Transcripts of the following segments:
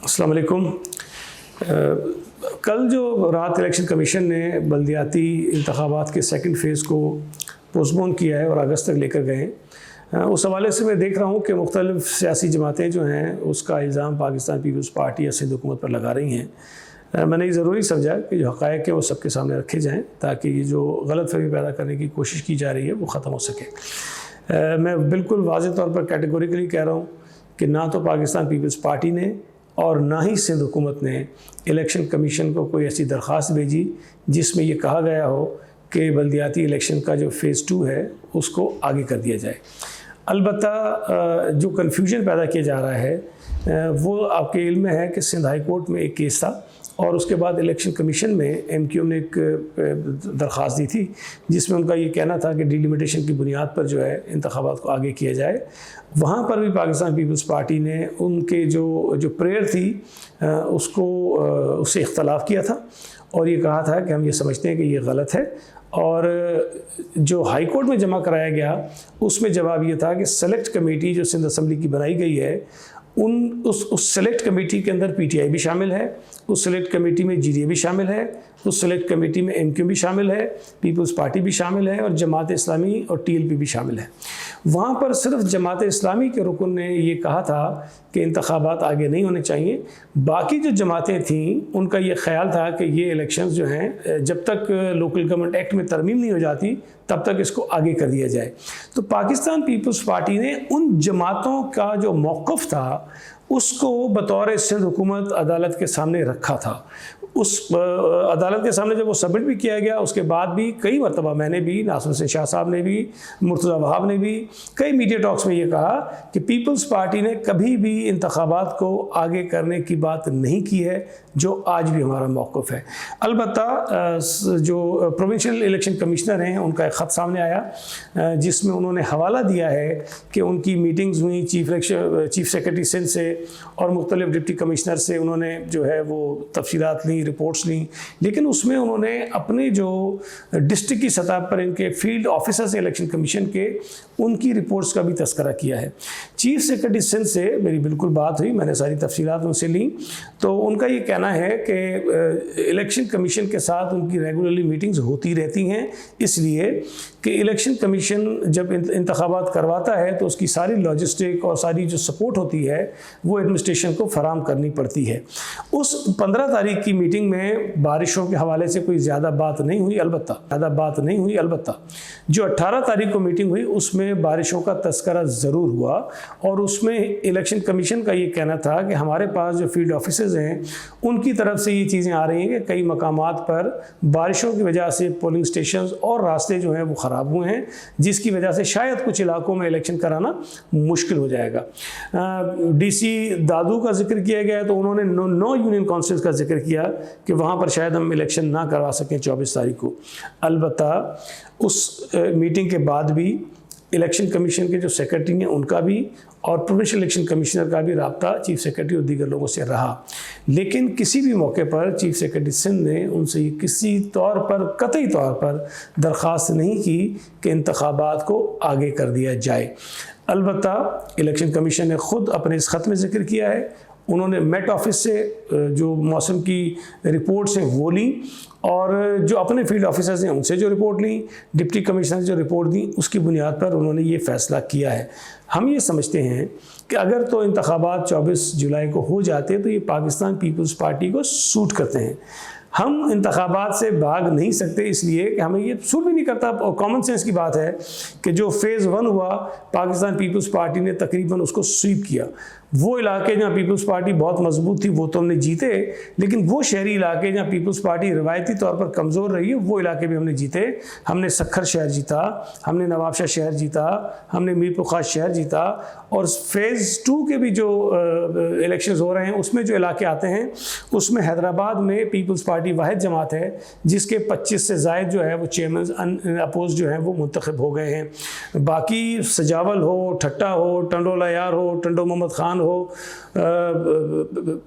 अस्सलाम वालेकुम। कल जो रात इलेक्शन कमीशन ने बल्दियाती इंतखाबात के सेकंड फ़ेज़ को पोस्टपोन किया है और अगस्त तक लेकर गए हैं, उस हवाले से मैं देख रहा हूँ कि मुख्तलिफ़ सियासी जमातें जो हैं उसका इल्ज़ाम पाकिस्तान पीपल्स पार्टी या सिंध हुकूमत पर लगा रही हैं। मैंने ये ज़रूरी समझा कि जो हक़ाइक़ हैं वो सबके सामने रखे जाएँ ताकि ये जो गलतफ़हमी पैदा करने की कोशिश की जा रही है वो ख़त्म हो सके। मैं बिल्कुल वाज़ेह तौर पर कैटेगोरिकली कह रहा हूँ कि ना तो पाकिस्तान पीपल्स पार्टी ने और ना ही सिंध हुकूमत ने इलेक्शन कमीशन को कोई ऐसी दरख्वास्त भेजी जिसमें ये कहा गया हो कि बल्दियाती इलेक्शन का जो फ़ेज़ 2 है उसको आगे कर दिया जाए। अलबत्ता जो कन्फ्यूजन पैदा किया जा रहा है वो आपके इल्म में है कि सिंध हाई कोर्ट में एक केस था और उसके बाद इलेक्शन कमीशन में MQ ने एक दरख्वास्त दी थी जिसमें उनका ये कहना था कि डिलिमिटेशन की बुनियाद पर जो है इंतखाबात को आगे किया जाए। वहाँ पर भी पाकिस्तान पीपल्स पार्टी ने उनके जो प्रेयर थी उससे इख्तलाफ किया था और ये कहा था कि हम ये समझते हैं कि ये गलत है। और जो हाई कोर्ट में जमा कराया गया उसमें जवाब ये था कि सेलेक्ट कमेटी जो सिंध असम्बली की बनाई गई है उस सेलेक्ट कमेटी के अंदर PTI भी शामिल है, उस सेलेक्ट कमेटी में GDA भी शामिल है, उस सेलेक्ट कमेटी में MQ भी शामिल है, पीपल्स पार्टी भी शामिल है और जमात इस्लामी और TLP भी शामिल है। वहाँ पर सिर्फ जमात इस्लामी के रुकन ने ये कहा था कि इंतखाबात आगे नहीं होने चाहिए। बाकी जो जमातें थीं उनका ये ख्याल था कि ये इलेक्शंस जो हैं जब तक लोकल गवर्नमेंट एक्ट में तरमीम नहीं हो जाती तब तक इसको आगे कर दिया जाए। तो पाकिस्तान पीपल्स पार्टी ने उन जमातों का जो मौक़िफ़ था उसको बतौर सिंध हुकूमत अदालत के सामने रखा था। उस अदालत के सामने जब वो सबमिट भी किया गया उसके बाद भी कई मरतबा मैंने भी, नासिर हुसैन शाह साहब ने भी, मुर्तज़ा वहाब ने भी कई मीडिया टॉक्स में ये कहा कि पीपल्स पार्टी ने कभी भी इंतखाबात को आगे करने की बात नहीं की है, जो आज भी हमारा मौक़िफ़ है। अलबत्ता जो प्रोविंशियल इलेक्शन कमिश्नर हैं उनका एक ख़त सामने आया जिसमें उन्होंने हवाला दिया है कि उनकी मीटिंग्स हुई चीफ सेक्रेटरी सिंध से और मुख्तलिफ़ डिप्टी कमिश्नर से, उन्होंने जो है वो तफसीलात ली, रिपोर्ट्स ली, लेकिन उसमें उन्होंने अपने जो डिस्ट्रिक्ट की सतह पर इनके फील्ड ऑफिसर्स इलेक्शन कमीशन के उनकी रिपोर्ट्स का भी तस्करा किया है। चीफ सेक्रेटरी सिंध से मेरी बिल्कुल बात हुई, मैंने सारी तफसीलात उनसे ली, तो उनका ये कहना है कि इलेक्शन कमीशन के साथ उनकी रेगुलरली मीटिंग्स होती रहती हैं, इसलिए कि इलेक्शन कमीशन जब इंतखाबात करवाता है तो उसकी सारी लॉजिस्टिक और सारी जो सपोर्ट होती है वो एडमिनिस्ट्रेशन को फराम करनी पड़ती है। उस 15 तारीख की मीटिंग में बारिशों के हवाले से कोई ज़्यादा बात नहीं हुई, अलबत्ता जो 18 तारीख को मीटिंग हुई उसमें बारिशों का तस्करा ज़रूर हुआ और उसमें इलेक्शन कमीशन का ये कहना था कि हमारे पास जो फील्ड ऑफिसर्स हैं उनकी तरफ से ये चीज़ें आ रही हैं कि कई मकामात पर बारिशों की वजह से पोलिंग स्टेशन और रास्ते जो हैं वो ख़राब हुए हैं, जिसकी वजह से शायद कुछ इलाकों में इलेक्शन कराना मुश्किल हो जाएगा। DC दादू का जिक्र किया गया तो उन्होंने 9 यूनियन काउंसिल्स का जिक्र किया कि वहाँ पर शायद हम इलेक्शन ना करवा सकें 24 तारीख को। अलबत्ता उस मीटिंग के बाद भी इलेक्शन कमीशन के जो सेक्रेटरी हैं उनका भी और प्रोविंशियल इलेक्शन कमिश्नर का भी रब्ता चीफ सेक्रेटरी और दीगर लोगों से रहा, लेकिन किसी भी मौके पर चीफ सेक्रेटरी सिंध ने उनसे किसी तौर पर कतई तौर पर दरख्वास्त नहीं की कि इंतखाबात को आगे कर दिया जाए। अलबत्ता इलेक्शन कमीशन ने ख़ुद अपने इस ख़त में ज़िक्र किया है, उन्होंने मेट ऑफिस से जो मौसम की रिपोर्ट्स हैं वो ली और जो अपने फील्ड ऑफिसर्स हैं उनसे जो रिपोर्ट ली, डिप्टी कमिश्नर जो रिपोर्ट दी, उसकी बुनियाद पर उन्होंने ये फ़ैसला किया है। हम ये समझते हैं कि अगर तो इंतखाबात 24 जुलाई को हो जाते तो ये पाकिस्तान पीपल्स पार्टी को सूट करते हैं। हम इंतखाबात से भाग नहीं सकते इसलिए कि हमें ये सूट भी नहीं करता और कॉमन सेंस की बात है कि जो फ़ेज़ 1 हुआ पाकिस्तान पीपल्स पार्टी ने तकरीबन उसको स्वीप किया। वो इलाके जहाँ पीपल्स पार्टी बहुत मजबूत थी वो तो हमने जीते, लेकिन वो शहरी इलाके जहाँ पीपल्स पार्टी रिवायती तौर पर कमज़ोर रही है वो इलाके भी हमने जीते। हमने सखर शहर जीता, हमने नवाबशाह शहर जीता, हमने मीरपुर खास शहर जीता और फ़ेज़ 2 के भी जो इलेक्शंस हो रहे हैं उसमें जो इलाके आते हैं उसमें हैदराबाद में पीपल्स पार्टी वाहिद जमात है जिसके 25 से ज़ायद जो है वो चेयरमैन अपोज जो हैं वो मुंतखब हो गए हैं। बाकी सजावल हो, ठट्टा हो, टंडोला यार हो, टंडो मोहम्मद ख़ान मुल्तान हो,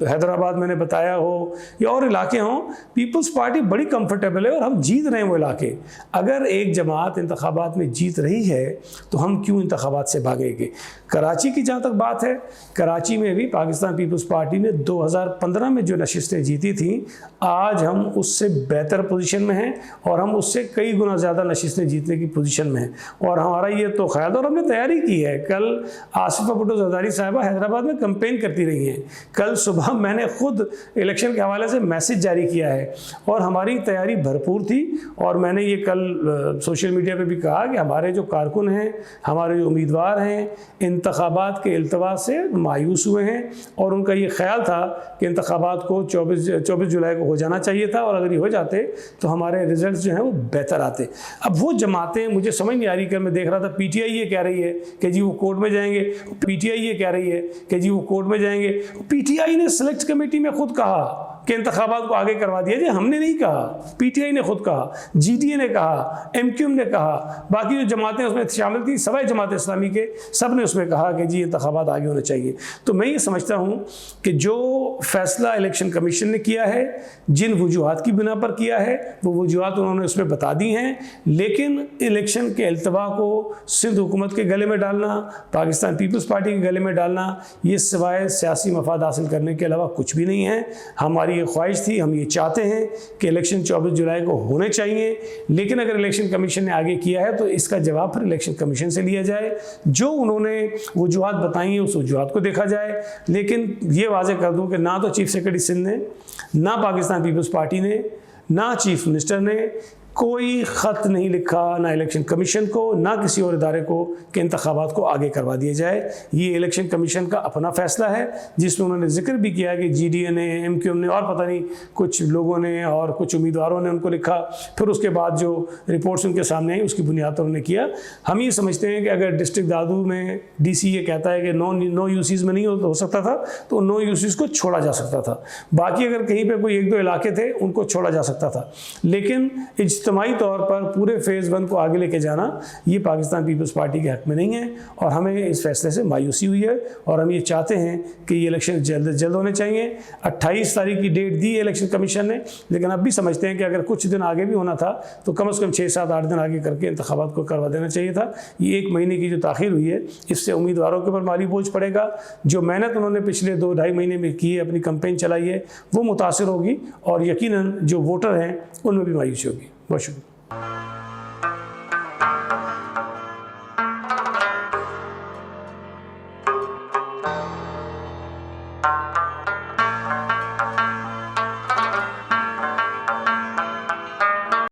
हैदराबाद मैंने बताया हो, या और इलाके हों, पीपल्स पार्टी बड़ी कंफर्टेबल है और हम जीत रहे हैं वो इलाके। अगर एक जमात इंतखाबात में जीत रही है तो हम क्यों इंतखाबात से भागेंगे। कराची की जहाँ तक बात है, कराची में भी पाकिस्तान पीपल्स पार्टी ने 2015 में जो नशिस्तें जीती थी, आज हम उससे बेहतर पोजीशन में हैं और हम उससे कई गुना ज़्यादा नशिस्तें जीतने की पोजीशन में हैं। और हमारा ये तो ख्याल, और हमने तैयारी की है। कल आसिफा भुट्टो जरदारी साहिबा हैदराबाद में कैंपेन करती रही हैं। कल सुबह मैंने खुद इलेक्शन के हवाले से मैसेज जारी किया है और हमारी तैयारी भरपूर थी। और मैंने ये कल सोशल मीडिया पे भी कहा कि हमारे जो कारकुन हैं, हमारे जो उम्मीदवार हैं, इंतखाबात के इल्तवा से मायूस हुए हैं और उनका ये ख्याल था कि इंतखाबात को 24 जुलाई को हो जाना चाहिए था और अगर ये हो जाते तो हमारे रिजल्ट जो हैं वो बेहतर आते। अब वो जमातें, मुझे समझ नहीं आ रही, कि मैं देख रहा था पीटीआई ये कह रही है कि जी वो कोर्ट में जाएंगे, पीटीआई ये कह रही है कि जी वो कोर्ट में जाएंगे। पीटीआई ने सेलेक्ट कमेटी में खुद कहा कि इंतखाबात को आगे करवा दिया। जी हमने नहीं कहा, पीटीआई ने खुद कहा, जीडीए ने कहा, एमक्यूएम ने कहा, बाकी जो जमातें उसमें शामिल थी, सवाई जमात इस्लामी के, सब ने उसमें कहा कि जी इंतखाबात आगे होने चाहिए। तो मैं ये समझता हूँ कि जो फैसला इलेक्शन कमीशन ने किया है, जिन वजूहात की बिना पर किया है, वो वजूहात उन्होंने उसमें बता दी हैं। लेकिन इलेक्शन के अल्तवा को सिंध हुकूमत के गले में डालना, पाकिस्तान पीपल्स पार्टी के गले में डालना, ये सिवाय सियासी मफाद हासिल करने के अलावा कुछ भी नहीं है। हमारी ये ख्वाहिश थी, हम ये चाहते हैं कि इलेक्शन 24 जुलाई को होने चाहिए। लेकिन अगर इलेक्शन कमीशन ने आगे किया है तो इसका जवाब फिर इलेक्शन कमीशन से लिया जाए। जो उन्होंने वजूहात बताई हैं उस वजूहात को देखा जाए। लेकिन ये वाज़ेह कर दूं कि ना तो चीफ सेक्रेटरी सिंध ने, ना पाकिस्तान पीपल्स पार्टी ने, ना चीफ मिनिस्टर ने कोई ख़त नहीं लिखा, ना इलेक्शन कमीशन को, ना किसी और इदारे को, कि इंतखाबात को आगे करवा दिया जाए। ये इलेक्शन कमीशन का अपना फ़ैसला है, जिसमें उन्होंने जिक्र भी किया कि जीडीए ने, एमक्यूएम ने और पता नहीं कुछ लोगों ने और कुछ उम्मीदवारों ने उनको लिखा। फिर उसके बाद जो रिपोर्ट्स उनके सामने आई उसकी बुनियाद पर उन्होंने किया। हम ये समझते हैं कि अगर डिस्ट्रिक्ट दादू में डीसी ये कहता है कि नो यूसीज़ में नहीं हो सकता था, तो नो यूसीज़ को छोड़ा जा सकता था। बाकी अगर कहीं पर कोई 1-2 इलाके थे उनको छोड़ा जा सकता था। लेकिन इज्तिमाई तौर पर पूरे फेज़ 1 को आगे लेके जाना ये पाकिस्तान पीपल्स पार्टी के हक में नहीं है और हमें इस फैसले से मायूसी हुई है। और हम ये चाहते हैं कि ये इलेक्शन जल्द जल्द होने चाहिए। 28 तारीख की डेट दी है इलेक्शन कमीशन ने, लेकिन अब भी समझते हैं कि अगर कुछ दिन आगे भी होना था तो कम से कम 6-7-8 दिन आगे करके इंतखाबात को करवा देना चाहिए था। ये 1 महीने की जो ताख़ीर हुई है, इससे उम्मीदवारों के ऊपर माली बोझ पड़ेगा। जो मेहनत उन्होंने पिछले 2-2.5 महीने में की है, अपनी कैंपेन चलाई है, वो मुतासिर होगी और यकीनन जो वोटर हैं उनमें भी मायूसी होगी। बहुत शुक्रिया।